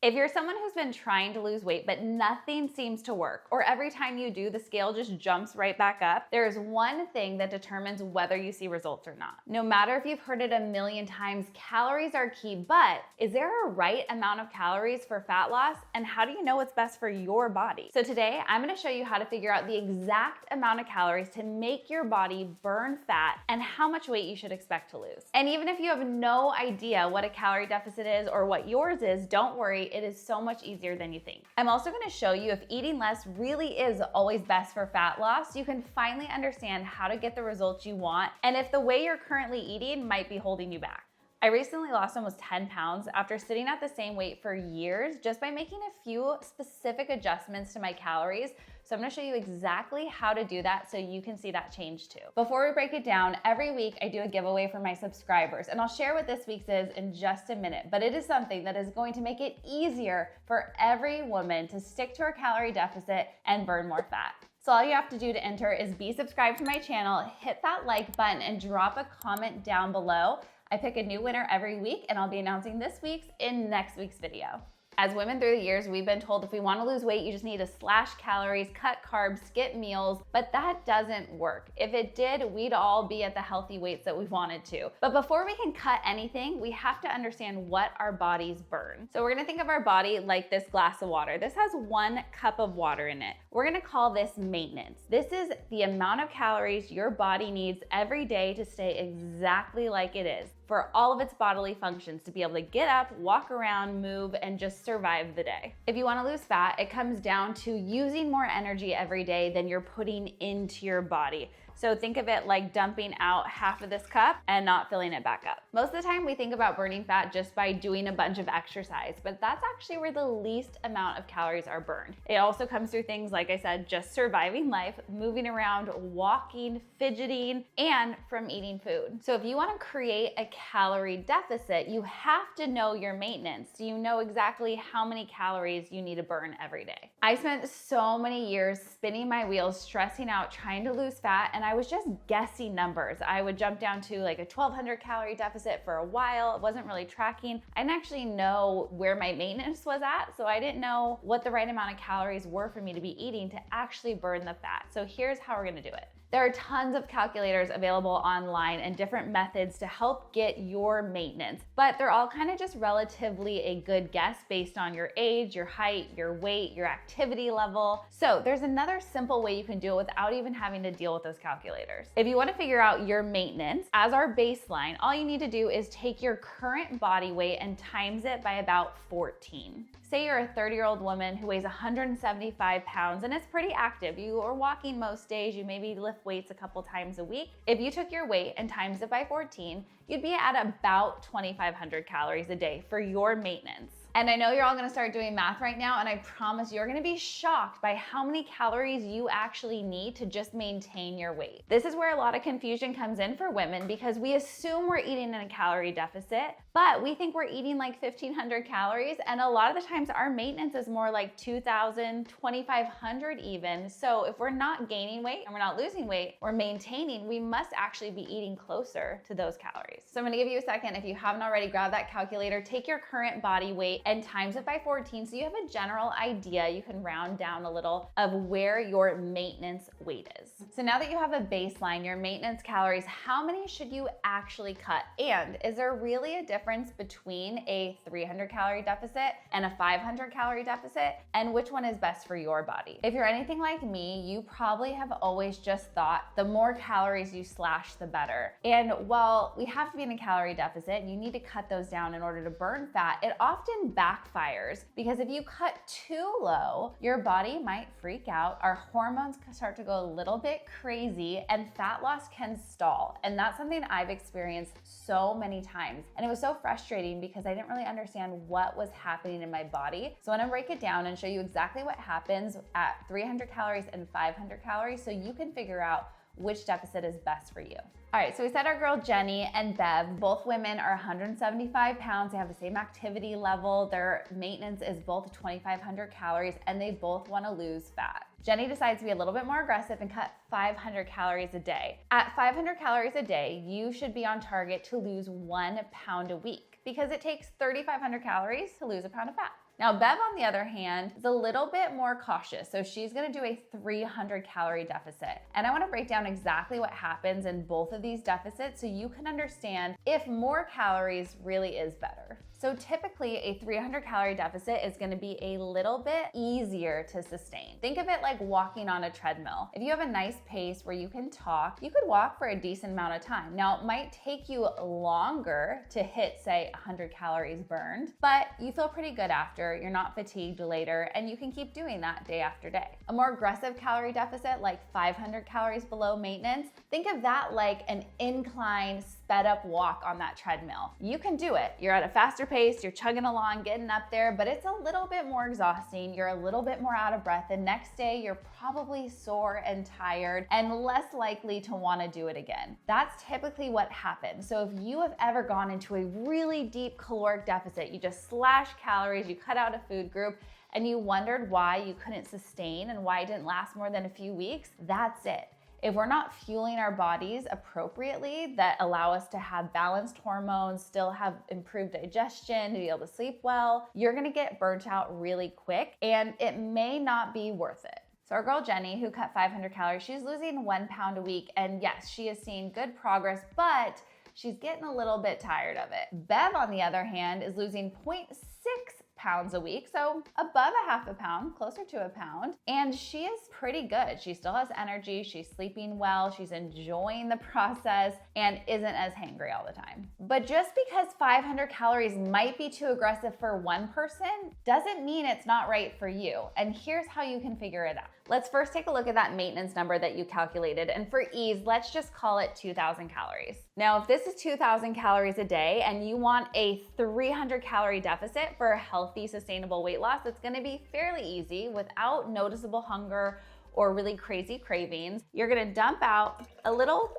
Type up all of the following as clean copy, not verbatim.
If you're someone who's been trying to lose weight, but nothing seems to work, or every time you do, the scale just jumps right back up, there is one thing that determines whether you see results or not. No matter if you've heard it a million times, calories are key, but is there a right amount of calories for fat loss? And how do you know what's best for your body? So today, I'm gonna show you how to figure out the exact amount of calories to make your body burn fat and how much weight you should expect to lose. And even if you have no idea what a calorie deficit is or what yours is, don't worry, it is so much easier than you think. I'm also gonna show you if eating less really is always best for fat loss, you can finally understand how to get the results you want and if the way you're currently eating might be holding you back. I recently lost almost 10 pounds after sitting at the same weight for years just by making a few specific adjustments to my calories. So I'm gonna show you exactly how to do that so you can see that change too. Before we break it down, every week I do a giveaway for my subscribers, and I'll share what this week's is in just a minute, but it is something that is going to make it easier for every woman to stick to her calorie deficit and burn more fat. So all you have to do to enter is be subscribed to my channel, hit that like button, and drop a comment down below. I pick a new winner every week, and I'll be announcing this week's in next week's video. As women through the years, we've been told if we want to lose weight, you just need to slash calories, cut carbs, skip meals, but that doesn't work. If it did, we'd all be at the healthy weights that we wanted to. But before we can cut anything, we have to understand what our bodies burn. So we're gonna think of our body like this glass of water. This has 1 cup of water in it. We're gonna call this maintenance. This is the amount of calories your body needs every day to stay exactly like it is, for all of its bodily functions, to be able to get up, walk around, move, and just survive the day. If you wanna lose fat, it comes down to using more energy every day than you're putting into your body. So think of it like dumping out half of this cup and not filling it back up. Most of the time we think about burning fat just by doing a bunch of exercise, but that's actually where the least amount of calories are burned. It also comes through things, like I said, just surviving life, moving around, walking, fidgeting, and from eating food. So if you wanna create a calorie deficit, you have to know your maintenance. So you know exactly how many calories you need to burn every day. I spent so many years spinning my wheels, stressing out, trying to lose fat, and I was just guessing numbers. I would jump down to like a 1,200 calorie deficit for a while. It wasn't really tracking. I didn't actually know where my maintenance was at, so I didn't know what the right amount of calories were for me to be eating to actually burn the fat. So here's how we're gonna do it. There are tons of calculators available online and different methods to help get your maintenance, but they're all kind of just relatively a good guess based on your age, your height, your weight, your activity level. So there's another simple way you can do it without even having to deal with those calculators. If you want to figure out your maintenance as our baseline, all you need to do is take your current body weight and times it by about 14. Say you're a 30-year-old woman who weighs 175 pounds and is pretty active. You are walking most days, you maybe lift weights a couple times a week. If you took your weight and times it by 14, you'd be at about 2,500 calories a day for your maintenance. And I know you're all gonna start doing math right now, and I promise you're gonna be shocked by how many calories you actually need to just maintain your weight. This is where a lot of confusion comes in for women because we assume we're eating in a calorie deficit, but we think we're eating like 1,500 calories, and a lot of the times our maintenance is more like 2,000, 2,500 even. So if we're not gaining weight and we're not losing weight, we're maintaining, we must actually be eating closer to those calories. So I'm gonna give you a second. If you haven't already, grab that calculator, take your current body weight and times it by 14 so you have a general idea, you can round down a little, of where your maintenance weight is. So now that you have a baseline, your maintenance calories, how many should you actually cut? And is there really a difference between a 300 calorie deficit and a 500 calorie deficit? And which one is best for your body? If you're anything like me, you probably have always just thought the more calories you slash, the better. And while we have to be in a calorie deficit, you need to cut those down in order to burn fat, it often backfires because if you cut too low, your body might freak out, our hormones can start to go a little bit crazy, and fat loss can stall. And that's something I've experienced so many times. And it was so frustrating because I didn't really understand what was happening in my body. So I'm gonna break it down and show you exactly what happens at 300 calories and 500 calories so you can figure out which deficit is best for you. All right, so we said our girl Jenny and Bev, both women are 175 pounds. They have the same activity level. Their maintenance is both 2,500 calories, and they both wanna lose fat. Jenny decides to be a little bit more aggressive and cut 500 calories a day. At 500 calories a day, you should be on target to lose 1 pound a week because it takes 3,500 calories to lose a pound of fat. Now, Bev, on the other hand, is a little bit more cautious. So she's gonna do a 300 calorie deficit. And I wanna break down exactly what happens in both of these deficits so you can understand if more calories really is better. So typically a 300 calorie deficit is gonna be a little bit easier to sustain. Think of it like walking on a treadmill. If you have a nice pace where you can talk, you could walk for a decent amount of time. Now, it might take you longer to hit, say, 100 calories burned, but you feel pretty good after, you're not fatigued later, and you can keep doing that day after day. A more aggressive calorie deficit, like 500 calories below maintenance, think of that like an incline, sped up walk on that treadmill. You can do it. You're at a faster pace, you're chugging along, getting up there, but it's a little bit more exhausting. You're a little bit more out of breath. The next day, you're probably sore and tired and less likely to want to do it again. That's typically what happens. So if you have ever gone into a really deep caloric deficit, you just slash calories, you cut out a food group, and you wondered why you couldn't sustain and why it didn't last more than a few weeks, that's it. If we're not fueling our bodies appropriately that allow us to have balanced hormones, still have improved digestion, to be able to sleep well, you're gonna get burnt out really quick and it may not be worth it. So our girl Jenny, who cut 500 calories, she's losing 1 pound a week. And yes, she is seeing good progress, but she's getting a little bit tired of it. Bev, on the other hand, is losing 0.6 pounds a week, so above a half a pound, closer to a pound, and she is pretty good. She still has energy, she's sleeping well, she's enjoying the process, and isn't as hangry all the time. But just because 500 calories might be too aggressive for one person doesn't mean it's not right for you, and here's how you can figure it out. Let's first take a look at that maintenance number that you calculated, and for ease, let's just call it 2,000 calories. Now, if this is 2,000 calories a day and you want a 300 calorie deficit for a healthy, sustainable weight loss, it's gonna be fairly easy without noticeable hunger or really crazy cravings. You're gonna dump out a little,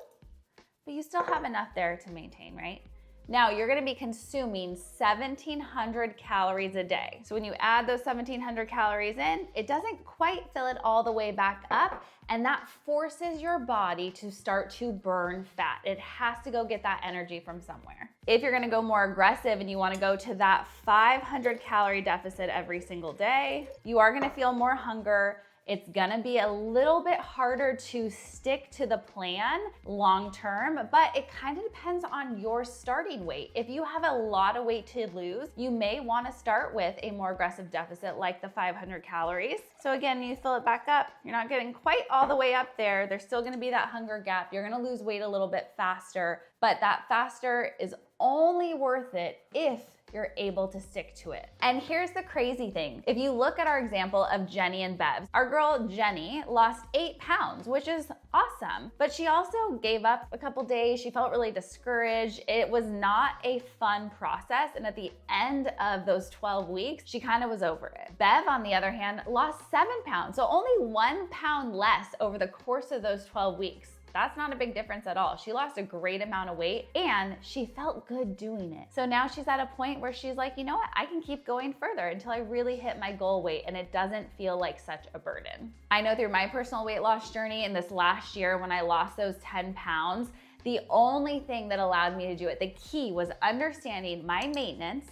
but you still have enough there to maintain, right? Now, you're gonna be consuming 1,700 calories a day. So when you add those 1,700 calories in, it doesn't quite fill it all the way back up, and that forces your body to start to burn fat. It has to go get that energy from somewhere. If you're gonna go more aggressive and you wanna go to that 500 calorie deficit every single day, you are gonna feel more hunger. It's gonna be a little bit harder to stick to the plan long term, but it kind of depends on your starting weight. If you have a lot of weight to lose, you may wanna start with a more aggressive deficit like the 500 calories. So again, you fill it back up. You're not getting quite all the way up there. There's still gonna be that hunger gap. You're gonna lose weight a little bit faster, but that faster is only worth it if you're able to stick to it. And here's the crazy thing. If you look at our example of Jenny and Bev, our girl Jenny lost 8 pounds, which is awesome, but she also gave up a couple days. She felt really discouraged. It was not a fun process. And at the end of those 12 weeks, she kind of was over it. Bev, on the other hand, lost 7 pounds. So only 1 pound less over the course of those 12 weeks. That's not a big difference at all. She lost a great amount of weight and she felt good doing it. So now she's at a point where she's like, you know what? I can keep going further until I really hit my goal weight and it doesn't feel like such a burden. I know through my personal weight loss journey in this last year when I lost those 10 pounds, the only thing that allowed me to do it, the key was understanding my maintenance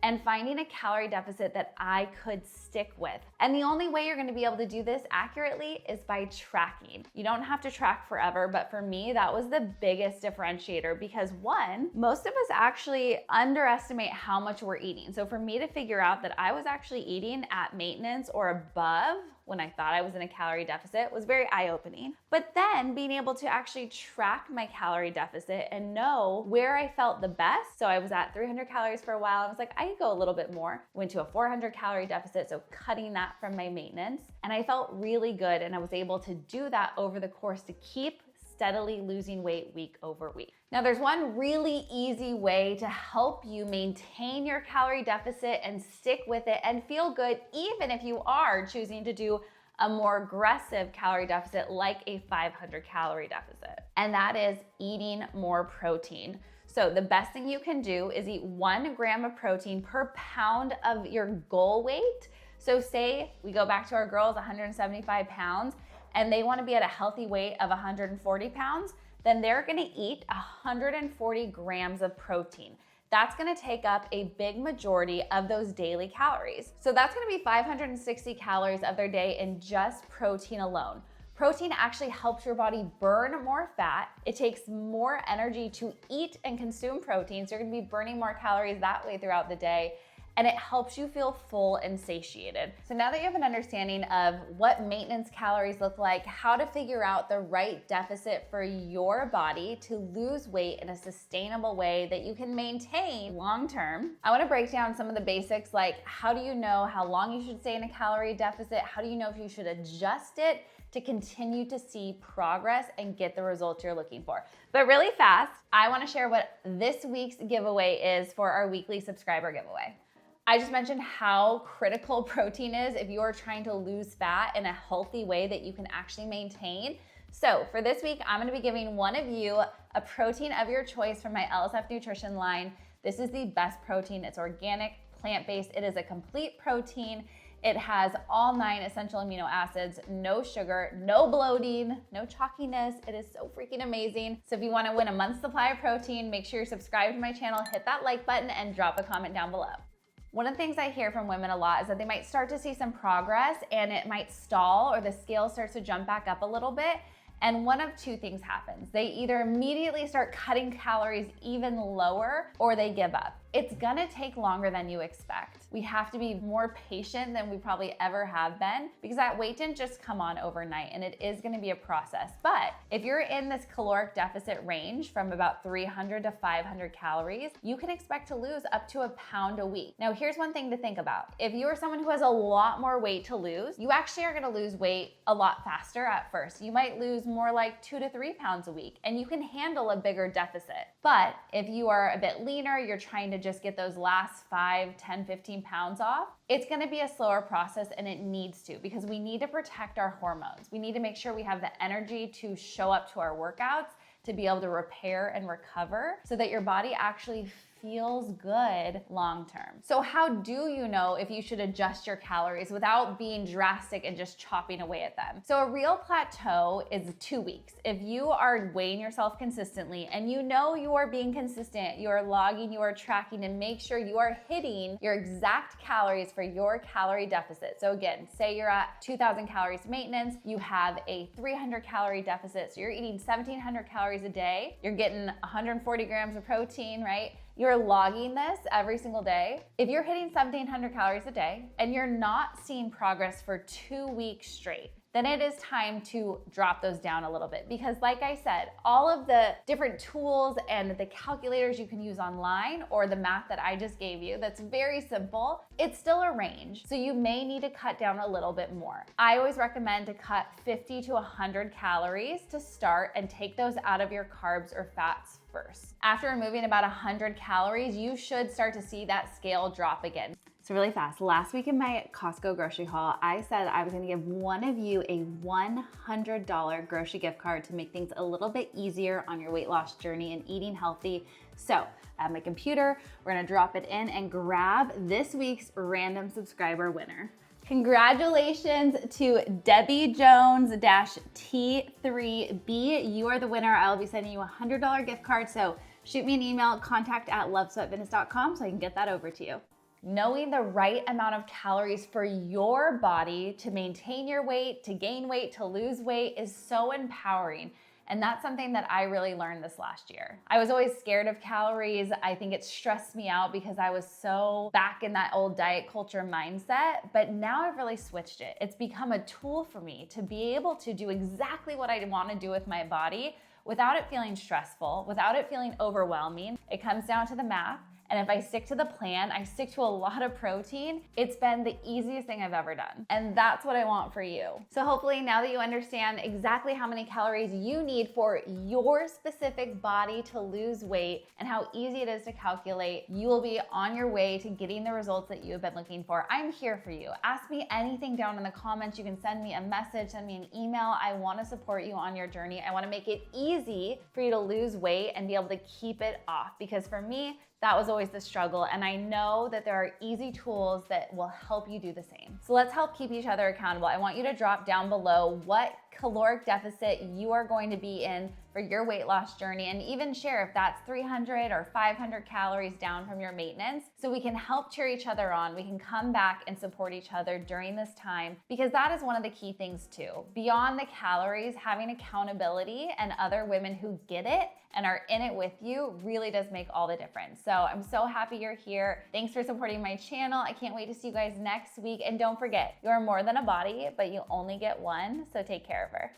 and finding a calorie deficit that I could stick with. And the only way you're gonna be able to do this accurately is by tracking. You don't have to track forever, but for me, that was the biggest differentiator because one, most of us actually underestimate how much we're eating. So for me to figure out that I was actually eating at maintenance or above when I thought I was in a calorie deficit was very eye-opening. But then being able to actually track my calorie deficit and know where I felt the best. So I was at 300 calories for a while. I was like, I could go a little bit more. Went to a 400 calorie deficit, so cutting that from my maintenance. And I felt really good and I was able to do that over the course to keep steadily losing weight week over week. Now, there's one really easy way to help you maintain your calorie deficit and stick with it and feel good, even if you are choosing to do a more aggressive calorie deficit like a 500 calorie deficit. And that is eating more protein. So the best thing you can do is eat 1 gram of protein per pound of your goal weight. So say we go back to our girls, 175 pounds, and they wanna be at a healthy weight of 140 pounds, then they're gonna eat 140 grams of protein. that's gonna take up a big majority of those daily calories. So that's gonna be 560 calories of their day in just protein alone. Protein actually helps your body burn more fat. It takes more energy to eat and consume protein, so you're gonna be burning more calories that way throughout the day. And it helps you feel full and satiated. So now that you have an understanding of what maintenance calories look like, how to figure out the right deficit for your body to lose weight in a sustainable way that you can maintain long term, I wanna break down some of the basics, like how do you know how long you should stay in a calorie deficit? How do you know if you should adjust it to continue to see progress and get the results you're looking for? But really fast, I wanna share what this week's giveaway is for our weekly subscriber giveaway. I just mentioned how critical protein is if you are trying to lose fat in a healthy way that you can actually maintain. So for this week, I'm gonna be giving one of you a protein of your choice from my LSF Nutrition line. This is the best protein. It's organic, plant-based. It is a complete protein. It has all 9 essential amino acids, no sugar, no bloating, no chalkiness. It is so freaking amazing. So if you wanna win a month's supply of protein, make sure you're subscribed to my channel, hit that like button, and drop a comment down below. One of the things I hear from women a lot is that they might start to see some progress and it might stall or the scale starts to jump back up a little bit. And one of two things happens. They either immediately start cutting calories even lower or they give up. It's gonna take longer than you expect. We have to be more patient than we probably ever have been because that weight didn't just come on overnight and it is gonna be a process. But if you're in this caloric deficit range from about 300 to 500 calories, you can expect to lose up to 1 pound a week. Now, here's one thing to think about. If you're someone who has a lot more weight to lose, you actually are gonna lose weight a lot faster at first. You might lose more like 2 to 3 pounds a week and you can handle a bigger deficit. But if you are a bit leaner, you're trying to just get those last 5, 10, 15 pounds off, it's gonna be a slower process and it needs to because we need to protect our hormones. We need to make sure we have the energy to show up to our workouts, to be able to repair and recover so that your body actually feels good long term. So how do you know if you should adjust your calories without being drastic and just chopping away at them? So a real plateau is 2 weeks. If you are weighing yourself consistently and you know you are being consistent, you are logging, you are tracking, and make sure you are hitting your exact calories for your calorie deficit. So again, say you're at 2,000 calories maintenance, you have a 300 calorie deficit, so you're eating 1,700 calories a day, you're getting 140 grams of protein, right? You're logging this every single day. If you're hitting 1,700 calories a day and you're not seeing progress for 2 weeks straight, then it is time to drop those down a little bit. Because like I said, all of the different tools and the calculators you can use online or the math that I just gave you, that's very simple, it's still a range. So you may need to cut down a little bit more. I always recommend to cut 50 to 100 calories to start and take those out of your carbs or fats first. After removing about 100 calories, you should start to see that scale drop again. So really fast, last week in my Costco grocery haul, I said I was gonna give one of you a $100 grocery gift card to make things a little bit easier on your weight loss journey and eating healthy. So at my computer, we're gonna drop it in and grab this week's random subscriber winner. Congratulations to Debbie Jones-T3B. You are the winner. I'll be sending you a $100 gift card. So shoot me an email, contact@lovesweatfitness.com so I can get that over to you. Knowing the right amount of calories for your body to maintain your weight, to gain weight, to lose weight is so empowering. And that's something that I really learned this last year. I was always scared of calories. I think it stressed me out because I was so back in that old diet culture mindset, but now I've really switched it. It's become a tool for me to be able to do exactly what I want to do with my body without it feeling stressful, without it feeling overwhelming. It comes down to the math. And if I stick to the plan, I stick to a lot of protein, it's been the easiest thing I've ever done. And that's what I want for you. So hopefully now that you understand exactly how many calories you need for your specific body to lose weight and how easy it is to calculate, you will be on your way to getting the results that you have been looking for. I'm here for you. Ask me anything down in the comments. You can send me a message, send me an email. I want to support you on your journey. I want to make it easy for you to lose weight and be able to keep it off, because for me, that was always the struggle, and I know that there are easy tools that will help you do the same. So let's help keep each other accountable. I want you to drop down below what caloric deficit you are going to be in for your weight loss journey, and even share if that's 300 or 500 calories down from your maintenance, so we can help cheer each other on. We can come back and support each other during this time, because that is one of the key things too. Beyond the calories, having accountability and other women who get it and are in it with you really does make all the difference. So I'm so happy you're here. Thanks for supporting my channel. I can't wait to see you guys next week. And don't forget, you're more than a body, but you only get one, so take care of her.